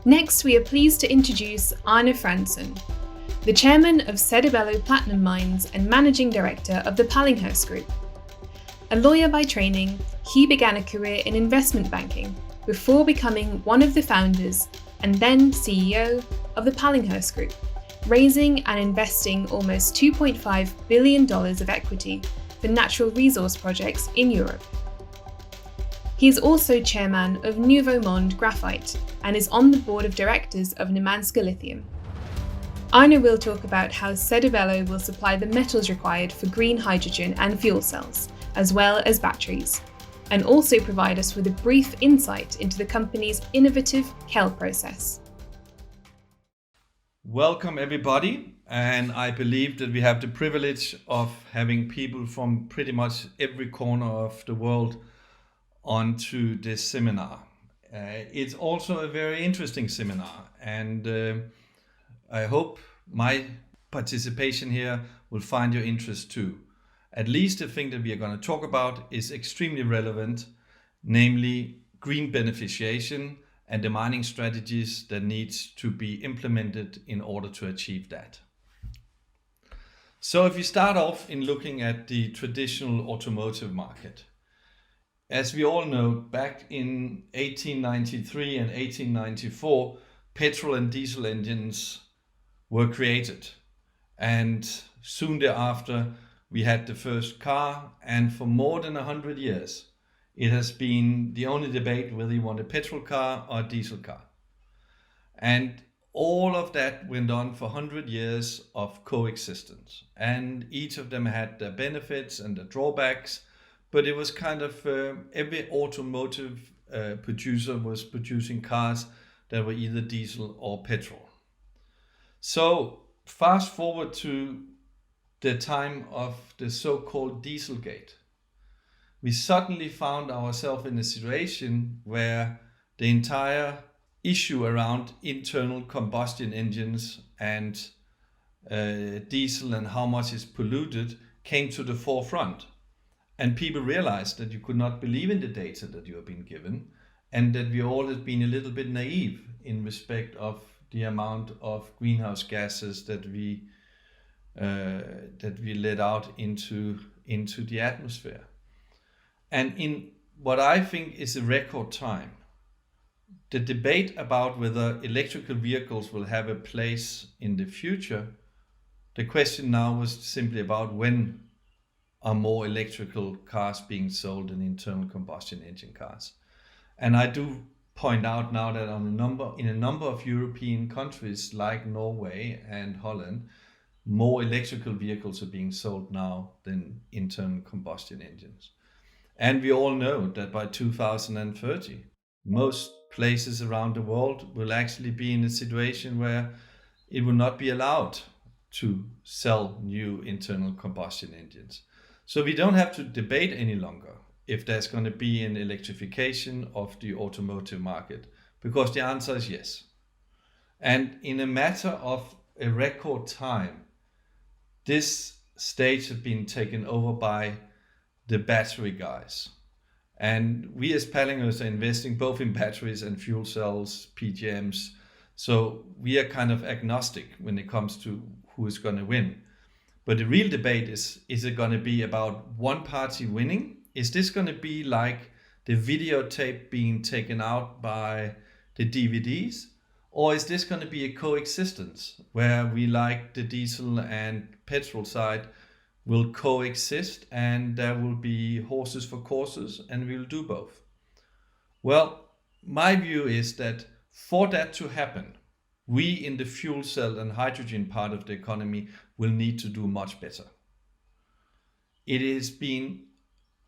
Next, we are pleased to introduce Arne Frandsen, the chairman of Sedibelo Platinum Mines and managing director of the Pallinghurst Group. A lawyer by training, he began a career in investment banking before becoming one of the founders and then CEO of the Pallinghurst Group, raising and investing almost $2.5 billion of equity for natural resource projects in Europe. He is also chairman of Nouveau Monde Graphite and is on the board of directors of Nemanska Lithium. Arne will talk about how Sedibelo will supply the metals required for green hydrogen and fuel cells, as well as batteries, and also provide us with a brief insight into the company's innovative Kell process. Welcome everybody, and I believe that we have the privilege of having people from pretty much every corner of the world onto this seminar. It's also a very interesting seminar, and I hope my participation here will find your interest too. At least the thing that we are going to talk about is extremely relevant, namely green beneficiation and the mining strategies that needs to be implemented in order to achieve that. So if you start off in looking at the traditional automotive market, as we all know, back in 1893 and 1894, petrol and diesel engines were created. And soon thereafter, we had the first car, and for more than 100 years, it has been the only debate whether you want a petrol car or a diesel car. And all of that went on for 100 years of coexistence. And each of them had their benefits and their drawbacks, but it was kind of every automotive producer was producing cars that were either diesel or petrol. So fast forward to the time of the so-called Dieselgate. We suddenly found ourselves in a situation where the entire issue around internal combustion engines and diesel and how much is polluted came to the forefront. And people realized that you could not believe in the data that you have been given, and that we all have been a little bit naive in respect of the amount of greenhouse gases that we let out into the atmosphere. And in what I think is a record time, the debate about whether electrical vehicles will have a place in the future, the question now was simply about when are more electrical cars being sold than internal combustion engine cars. And I do point out now that in a number of European countries like Norway and Holland, more electrical vehicles are being sold now than internal combustion engines. And we all know that by 2030, most places around the world will actually be in a situation where it will not be allowed to sell new internal combustion engines. So we don't have to debate any longer if there's going to be an electrification of the automotive market, because the answer is yes. And in a matter of a record time, this stage has been taken over by the battery guys. And we as Pallinghurst are investing both in batteries and fuel cells, PGMs. So we are kind of agnostic when it comes to who is going to win. But the real debate is it going to be about one party winning? Is this going to be like the videotape being taken out by the DVDs? Or is this going to be a coexistence where we, like the diesel and petrol side, will coexist and there will be horses for courses and we'll do both? Well, my view is that for that to happen, we in the fuel cell and hydrogen part of the economy will need to do much better. It has been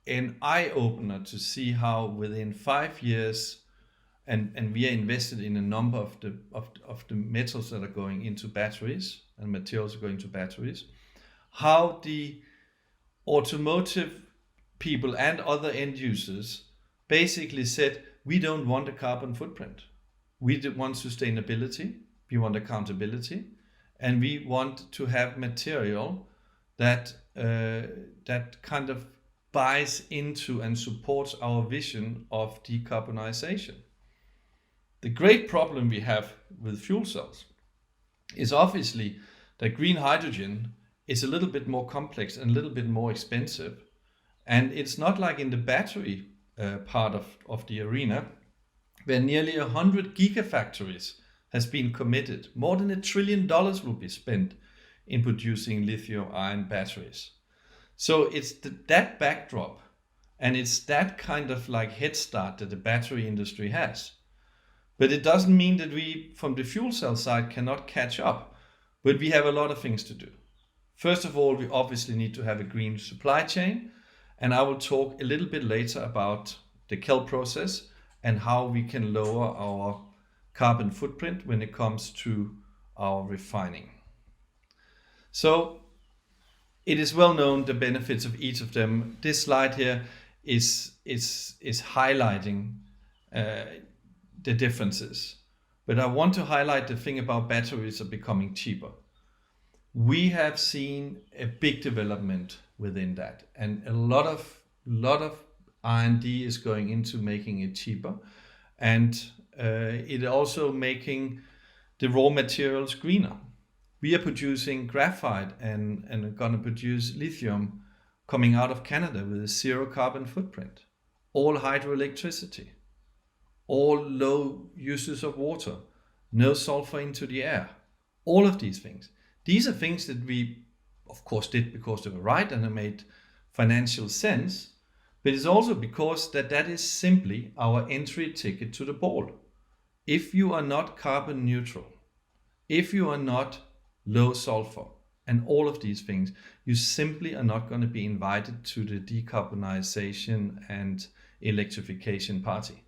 an eye-opener to see how within 5 years, and we are invested in a number of the metals that are going into batteries and materials are going to batteries, how the automotive people and other end users basically said, we don't want a carbon footprint. We want sustainability, we want accountability, and we want to have material that kind of buys into and supports our vision of decarbonization. The great problem we have with fuel cells is obviously that green hydrogen is a little bit more complex and a little bit more expensive. And it's not like in the battery part of the arena, where nearly 100 gigafactories has been committed. More than $1 trillion will be spent in producing lithium-ion batteries. So it's that backdrop, and it's that kind of like head start that the battery industry has. But it doesn't mean that we, from the fuel cell side, cannot catch up. But we have a lot of things to do. First of all, we obviously need to have a green supply chain. And I will talk a little bit later about the Kell process and how we can lower our carbon footprint when it comes to our refining. So it is well known the benefits of each of them. This slide here is highlighting the differences. But I want to highlight the thing about batteries are becoming cheaper. We have seen a big development within that, and a lot of R&D is going into making it cheaper, and it also making the raw materials greener. We are producing graphite and are going to produce lithium coming out of Canada with a 0 carbon footprint, all hydroelectricity, all low uses of water, no sulfur into the air, all of these things. These are things that we, of course, did because they were right and they made financial sense, but it's also because that is simply our entry ticket to the ball. If you are not carbon neutral, if you are not low sulfur, and all of these things, you simply are not going to be invited to the decarbonization and electrification party.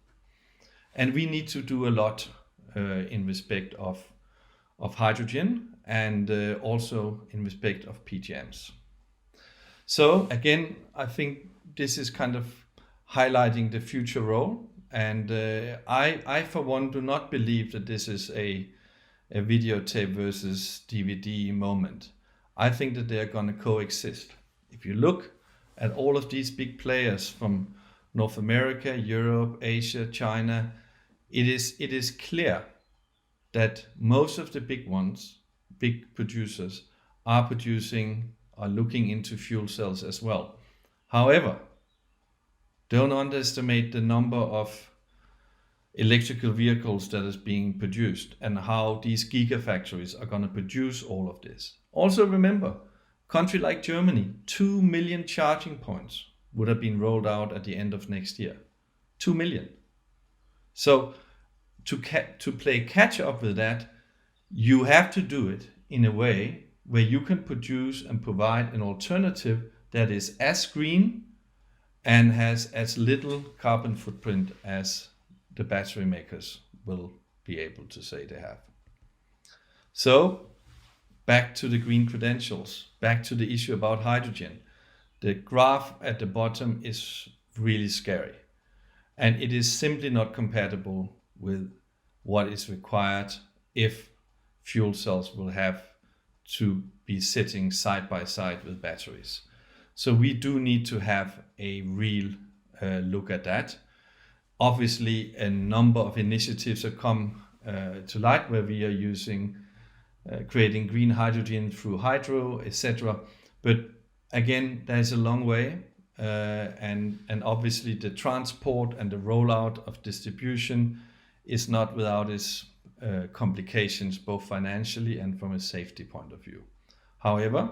And we need to do a lot in respect of hydrogen and also in respect of PGMs. So again, I think this is kind of highlighting the future role. And I for one do not believe that this is a videotape versus DVD moment. I think that they're going to coexist. If you look at all of these big players from North America, Europe, Asia, China, it is clear that most of the big ones, big producers, are looking into fuel cells as well. However, don't underestimate the number of electrical vehicles that is being produced and how these gigafactories are going to produce all of this. Also remember, a country like Germany, 2 million charging points would have been rolled out at the end of next year. 2 million. So to play catch up with that, you have to do it in a way where you can produce and provide an alternative that is as green and has as little carbon footprint as the battery makers will be able to say they have. So back to the green credentials, back to the issue about hydrogen. The graph at the bottom is really scary, and it is simply not compatible with what is required if fuel cells will have to be sitting side by side with batteries. So we do need to have a real look at that. Obviously, a number of initiatives have come to light where we are creating green hydrogen through hydro, etc. But again, there's a long way, and obviously the transport and the rollout of distribution is not without its complications, both financially and from a safety point of view. However,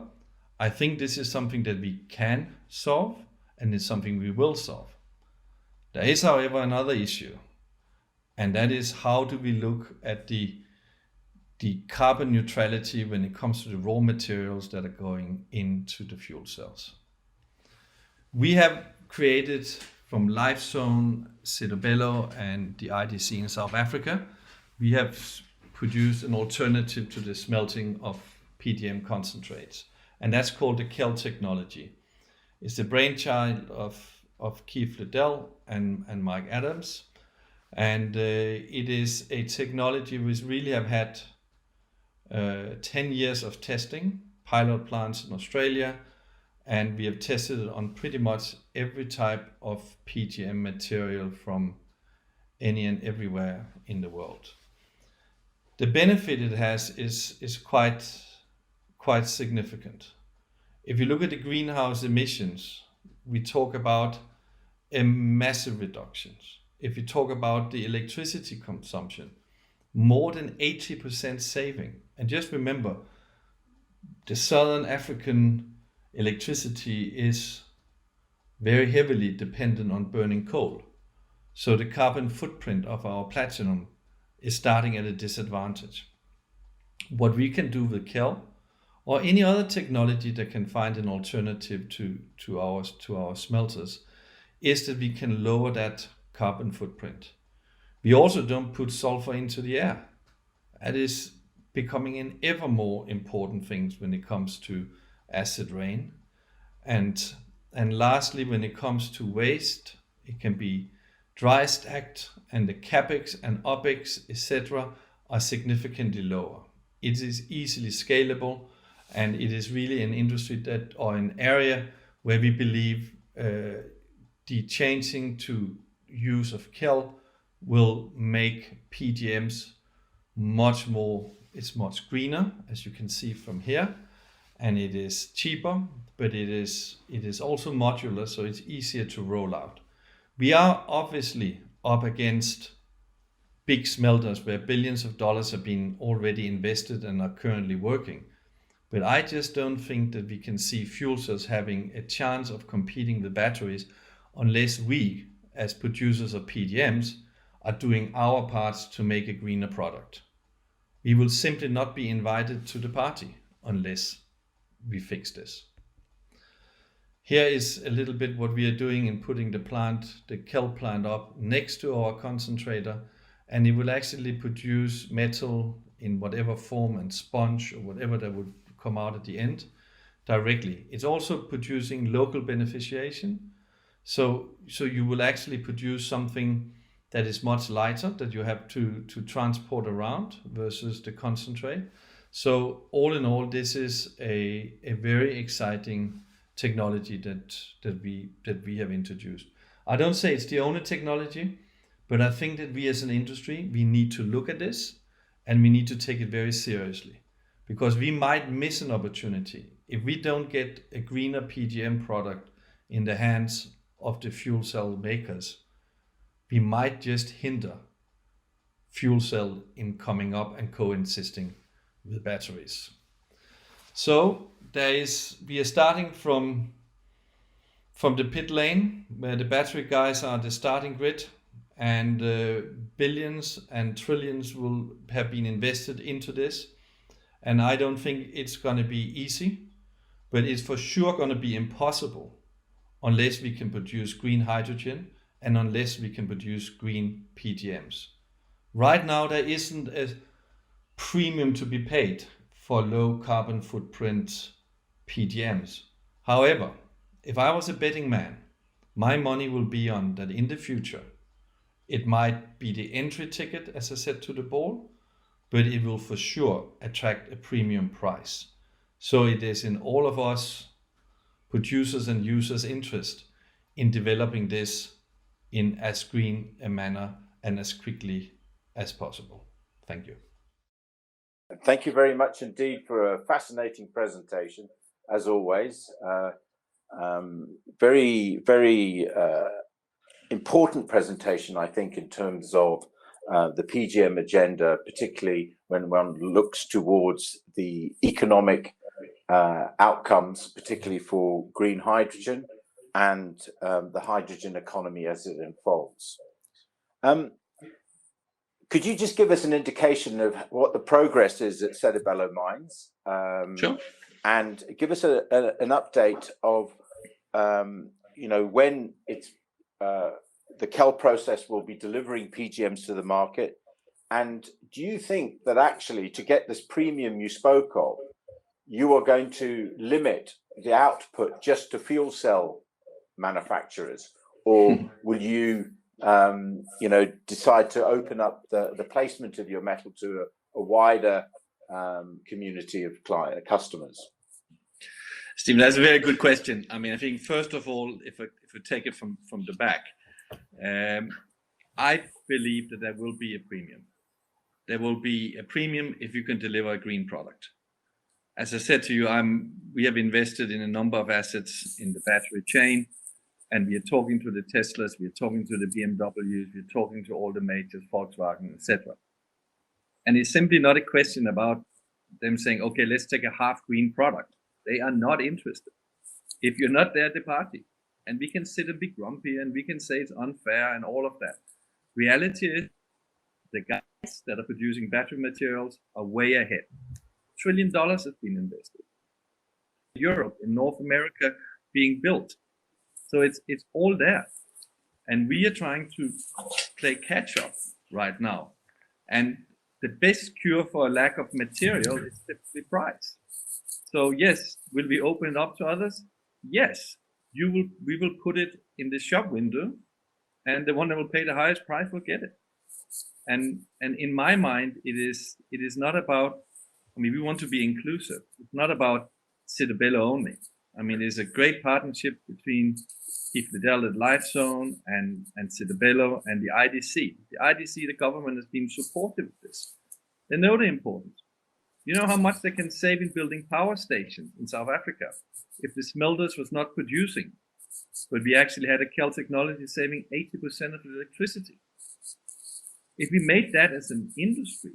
I think this is something that we can solve, and it's something we will solve. There is, however, another issue, and that is how do we look at the carbon neutrality when it comes to the raw materials that are going into the fuel cells. We have created from Lifezone, Sedibelo, and the IDC in South Africa, we have produced an alternative to the smelting of PGM concentrates, and that's called the Kell technology. It's the brainchild of Keith Liddell and Mike Adams, and it is a technology which really have had 10 years of testing, pilot plants in Australia, and we have tested it on pretty much every type of PGM material from any and everywhere in the world. The benefit it has is quite significant. If you look at the greenhouse emissions, we talk about a massive reductions. If you talk about the electricity consumption, more than 80% saving. And just remember, the Southern African electricity is very heavily dependent on burning coal. So the carbon footprint of our platinum is starting at a disadvantage. What we can do with Kell or any other technology that can find an alternative to our smelters is that we can lower that carbon footprint. We also don't put sulfur into the air. That is becoming an ever more important thing when it comes to acid rain. And lastly, when it comes to waste, it can be dry stacked, and the capex and opex, etc., are significantly lower. It is easily scalable, and it is really an industry that, or an area where we believe the changing to use of Kell will make PGMs much greener, as you can see from here, and it is cheaper, but it is also modular, so it's easier to roll out. We are obviously up against big smelters where billions of dollars have been already invested and are currently working. But I just don't think that we can see fuel cells having a chance of competing with batteries unless we, as producers of PGMs, are doing our parts to make a greener product. We will simply not be invited to the party unless we fix this. Here is a little bit what we are doing in putting the Kell plant up next to our concentrator, and it will actually produce metal in whatever form and sponge or whatever that would come out at the end directly. It's also producing local beneficiation. So you will actually produce something that is much lighter that you have to transport around versus the concentrate. So all in all, this is a very exciting technology that we have introduced. I don't say it's the only technology, but I think that we as an industry, we need to look at this and we need to take it very seriously, because we might miss an opportunity if we don't get a greener PGM product in the hands of the fuel cell makers. We might just hinder fuel cell in coming up and coexisting with batteries. So we are starting from the pit lane where the battery guys are the starting grid, and billions and trillions will have been invested into this. And I don't think it's going to be easy, but it's for sure going to be impossible unless we can produce green hydrogen and unless we can produce green PGMs. Right now, there isn't a premium to be paid for low carbon footprint PGMs. However, if I was a betting man, my money will be on that in the future. It might be the entry ticket, as I said, to the ball, but it will for sure attract a premium price. So it is in all of us producers and users' interest in developing this in as green a manner and as quickly as possible. Thank you. Thank you very much indeed for a fascinating presentation, as always. Very, very important presentation, I think, in terms of the PGM agenda, particularly when one looks towards the economic outcomes, particularly for green hydrogen and the hydrogen economy as it unfolds. Could you just give us an indication of what the progress is at Sedibelo Mines? Sure. And give us an update of, when it's the Kell process will be delivering PGMs to the market. And do you think that actually to get this premium you spoke of, you are going to limit the output just to fuel cell manufacturers, or will you, decide to open up the placement of your metal to a wider community of customers? Stephen, that's a very good question. I mean, I think first of all, if we take it from the back, I believe that there will be a premium. There will be a premium if you can deliver a green product. As I said to you, we have invested in a number of assets in the battery chain, and we are talking to the Teslas, we are talking to the BMWs, we are talking to all the majors, Volkswagen, etc. And it's simply not a question about them saying, okay, let's take a half green product. They are not interested. If you're not there at the party, and we can sit and be grumpy and we can say it's unfair and all of that. Reality is the guys that are producing battery materials are way ahead. $1 trillion has been invested. In Europe, in North America, being built. So it's all there. And we are trying to play catch up right now. And the best cure for a lack of material is typically price. So yes, will we open it up to others? Yes. We will put it in the shop window, and the one that will pay the highest price will get it. And in my mind, it is not about, I mean, we want to be inclusive. It's not about Sedibelo only. I mean, there's a great partnership between Keith Liddell at Lightstone and Sedibelo and the IDC. The IDC, the government has been supportive of this. They know the importance. You know how much they can save in building power stations in South Africa if the smelters was not producing, but we actually had a Kell technology saving 80% of the electricity. If we made that as an industry,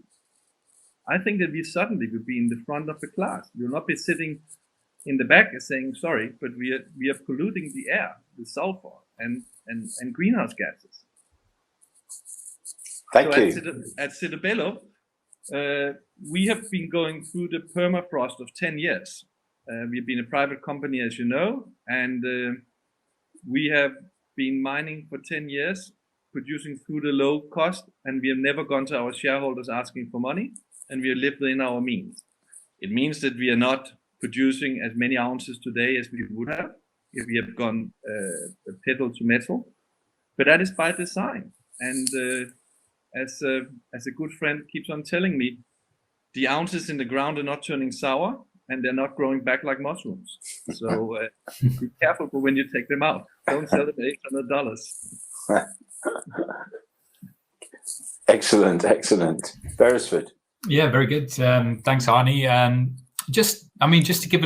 I think that we suddenly would be in the front of the class. We will not be sitting in the back and saying, sorry, but we are polluting the air with sulfur and greenhouse gases. Thank you. At Sedibelo, we have been going through the permafrost of 10 years. We've been a private company, as you know, and we have been mining for 10 years, producing through the low cost, and we have never gone to our shareholders asking for money, and we have lived within our means. It means that we are not producing as many ounces today as we would have if we have gone pedal to metal, but that is by design. And as a good friend keeps on telling me, the ounces in the ground are not turning sour, and they're not growing back like mushrooms. So be careful for when you take them out. Don't sell them at $800. Excellent. Beresford. Yeah, very good. Thanks, Arne. Just to give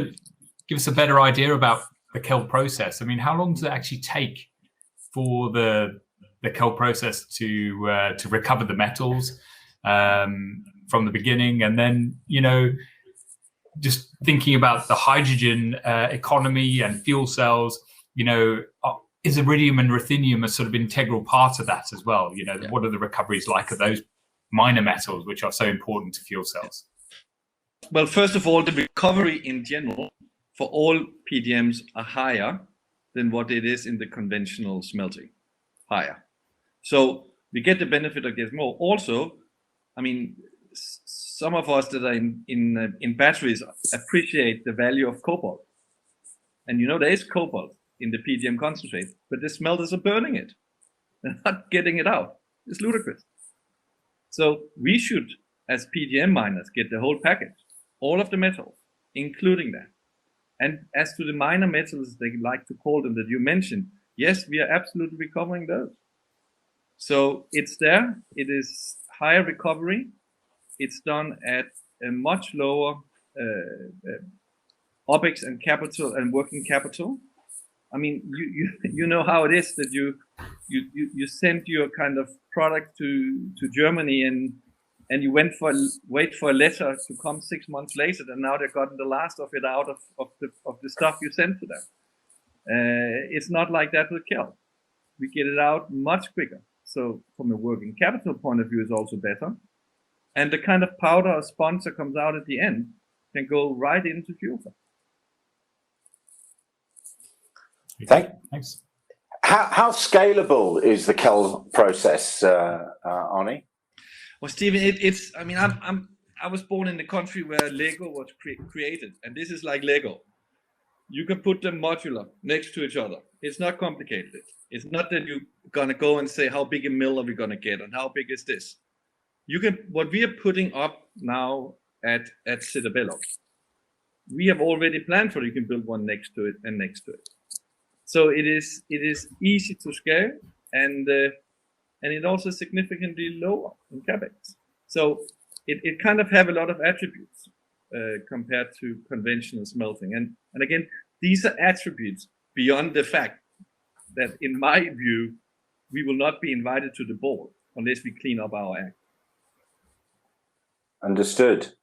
us a better idea about the Kell process. I mean, how long does it actually take for the Kell process to recover the metals from the beginning, and then just thinking about the hydrogen economy and fuel cells, is iridium and ruthenium a sort of integral part of that as well? What are the recoveries like of those minor metals, which are so important to fuel cells? Well, first of all, the recovery in general for all PGMs are higher than what it is in the conventional smelting, higher. So we get the benefit of getting more. Also, I mean, some of us that are in batteries appreciate the value of cobalt. And there is cobalt in the PGM concentrate, but the smelters are burning it. They're not getting it out. It's ludicrous. So we should, as PGM miners, get the whole package, all of the metals, including that. And as to the minor metals, they like to call them, that you mentioned, yes, we are absolutely recovering those. So it's there. It is higher recovery. It's done at a much lower OPEX and capital and working capital. I mean, you know how it is that you send your kind of product to Germany and you wait for a letter to come 6 months later, and now they've gotten the last of it out of the stuff you sent to them. It's not like that with Kell. We get it out much quicker. So from a working capital point of view, it's also better. And the kind of powder or sponge that comes out at the end can go right into fuel cell. Thanks. How scalable is the Kell process, Arne? Well, Stephen, it's. I mean, I was born in the country where Lego was created, and this is like Lego. You can put them modular next to each other. It's not complicated. It's not that you're gonna go and say how big a mill are we gonna get and how big is this. What we are putting up now at Sedibelo, we have already planned for. You can build one next to it and next to it. So it is easy to scale, and and it also significantly lower in capex. So it kind of have a lot of attributes compared to conventional smelting. And again, these are attributes beyond the fact that, in my view, we will not be invited to the board unless we clean up our act. Understood.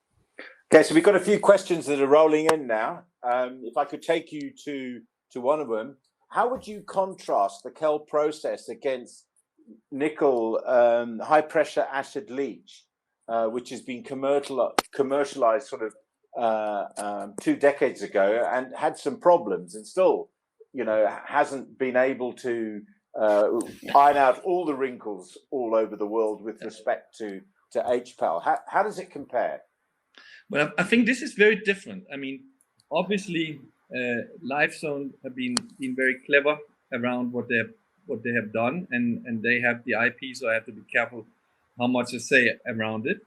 Okay, so we've got a few questions that are rolling in now. If I could take you to one of them, how would you contrast the Kell process against nickel high pressure acid leach, which has been commercialized sort of 2 decades ago and had some problems, and still, hasn't been able to iron out all the wrinkles all over the world with respect to HPAL? How does it compare? Well, I think this is very different. I mean, obviously, Lifezone have been very clever around what they have done, and they have the IP, so I have to be careful how much I say around it.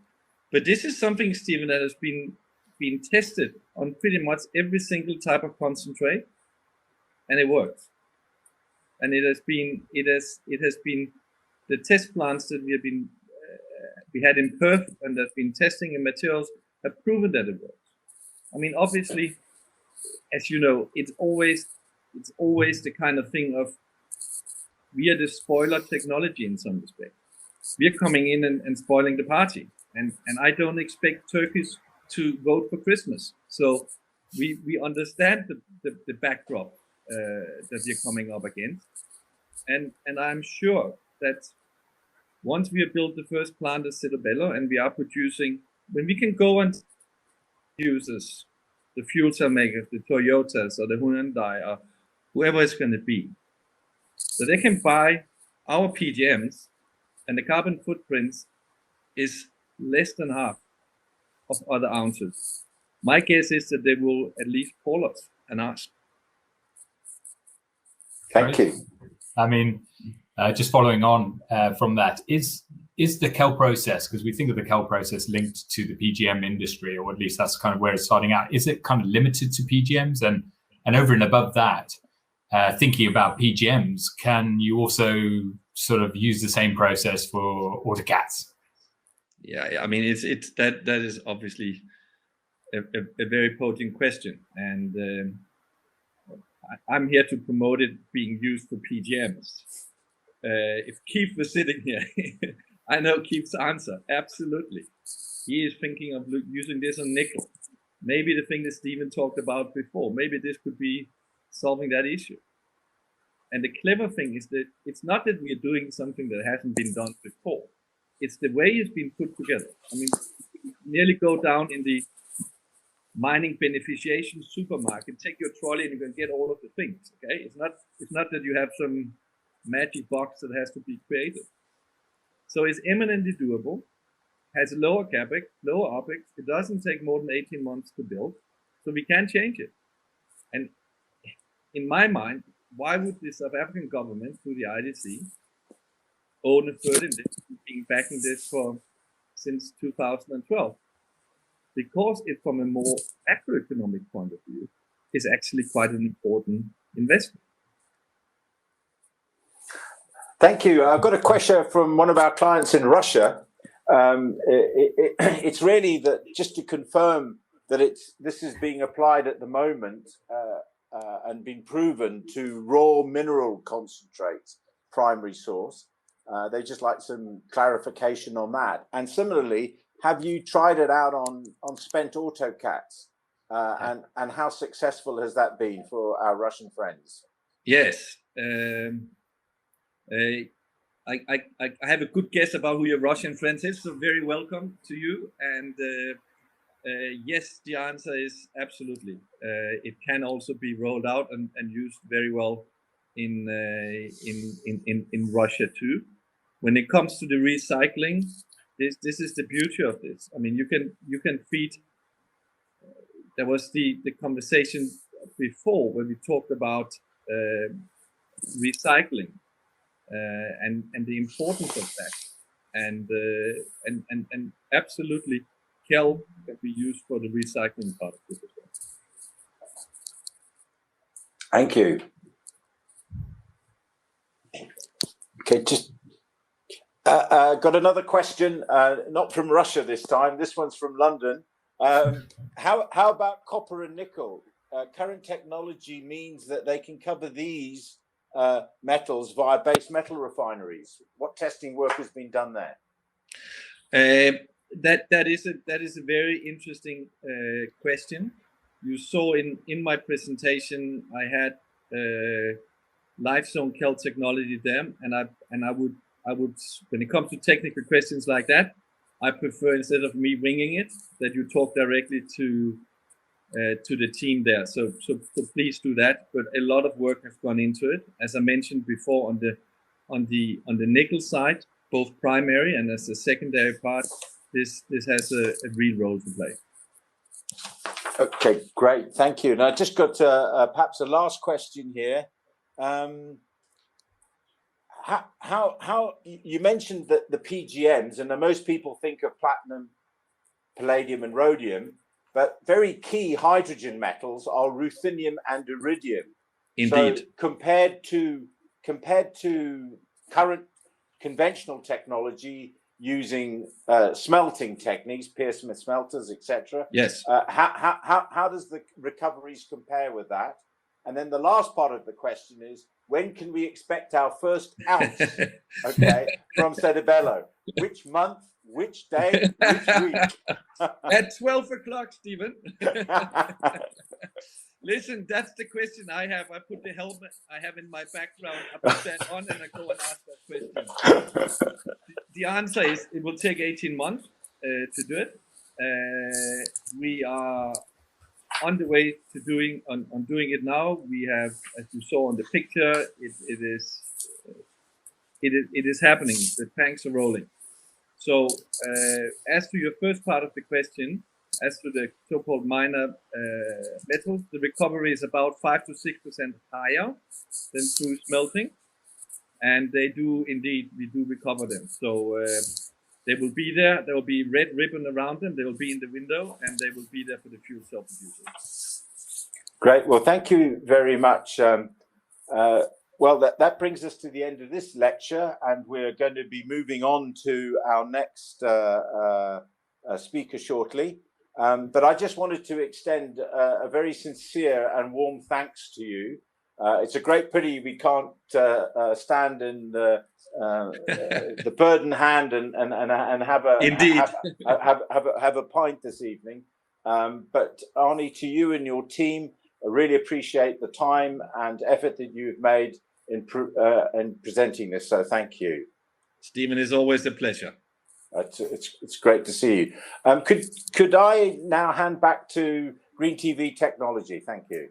But this is something, Stephen, that has been tested on pretty much every single type of concentrate, and it works. And it has been the test plants that we had in Perth and that's been testing in materials have proven that it works. I mean, obviously, as you know, it's always the kind of thing of, we are the spoiler technology in some respect. We are coming in and spoiling the party, and I don't expect Turkish to vote for Christmas. So we understand the backdrop that we're coming up against, and I'm sure that once we have built the first plant at Sedibelo and we are producing, when we can go and users, the fuel cell makers, the Toyotas or the Hyundai or whoever it's going to be, so they can buy our PGMs, and the carbon footprints is less than half of other ounces. My guess is that they will at least call us and ask. Thank you. I mean, just following on from that, is the Kell process, because we think of the Kell process linked to the PGM industry, or at least that's kind of where it's starting out, is it kind of limited to PGMs? And over and above that, thinking about PGMs, can you also sort of use the same process for autocats? Yeah, I mean, it's that is obviously a very potent question, and I'm here to promote it being used for PGMs. If Keith was sitting here, I know Keith's answer. Absolutely, he is thinking of using this on nickel. Maybe the thing that Stephen talked about before. Maybe this could be solving that issue. And the clever thing is that it's not that we are doing something that hasn't been done before. It's the way it's been put together. I mean, nearly go down in the mining beneficiation supermarket, take your trolley and you can get all of the things. Okay, it's not that you have some magic box that has to be created. So it's eminently doable, has lower capex, lower opex. It doesn't take more than 18 months to build, so we can change it. And in my mind, why would the South African government, through the IDC, own a third in this, been backing this since 2012? Because it, from a more macroeconomic point of view, is actually quite an important investment. Thank you. I've got a question from one of our clients in Russia. It's really that, just to confirm that this is being applied at the moment and being proven to raw mineral concentrates, primary source. They just like some clarification on that. And similarly, have you tried it out on spent autocats? And how successful has that been for our Russian friends? Yes. I have a good guess about who your Russian friends is, so very welcome to you. And yes, the answer is absolutely. It can also be rolled out and used very well in Russia too. When it comes to the recycling, this is the beauty of this. I mean, you can feed. There was the conversation before when we talked about recycling. And the importance of that, and absolutely, kelp can be used for the recycling part of this as well. Thank you. Okay, just Got another question, not from Russia this time. This one's from London. How about copper and nickel? Current technology means that they can cover these metals via base metal refineries. What testing work has been done there? That is a very interesting question. You saw in my presentation I had live zone Kell technology there, and I would when it comes to technical questions like that, I prefer, instead of me winging it, that you talk directly to the team there. So please do that. But a lot of work has gone into it, as I mentioned before, on the nickel side, both primary and as a secondary part. This has a real role to play. Okay, great, thank you. Now I just got perhaps a last question here. How you mentioned that the PGMs, and most people think of platinum, palladium, and rhodium, but very key hydrogen metals are ruthenium and iridium. Indeed. So compared to current conventional technology using smelting techniques, Pearson smelters, etc. Yes. How does the recoveries compare with that? And then the last part of the question is, when can we expect our first ounce, okay, from Sedibelo? Which month, which day, which week? At 12 o'clock, Stephen. Listen, that's the question I have. I put the helmet I have in my background, I put that on, and I go and ask that question. The answer is it will take 18 months to do it. We are on the way to doing it now. We have, as you saw on the picture, it is happening. The tanks are rolling. So as to your first part of the question, as to the so-called minor metals, the recovery is about 5 to 6% higher than through smelting, and they do indeed, we do recover them. So they will be there. There will be red ribbon around them. They will be in the window, and they will be there for the fuel cell producers. Great. Well, thank you very much. Well, that brings us to the end of this lecture, and we're going to be moving on to our next speaker shortly. But I just wanted to extend a very sincere and warm thanks to you. It's a great pity we can't stand in the Burden hand and have a pint this evening. But Arne, to you and your team, I really appreciate the time and effort that you've made in presenting this. So thank you. Stephen, it's always a pleasure. It's great to see you. Could I now hand back to Green TV Technology? Thank you.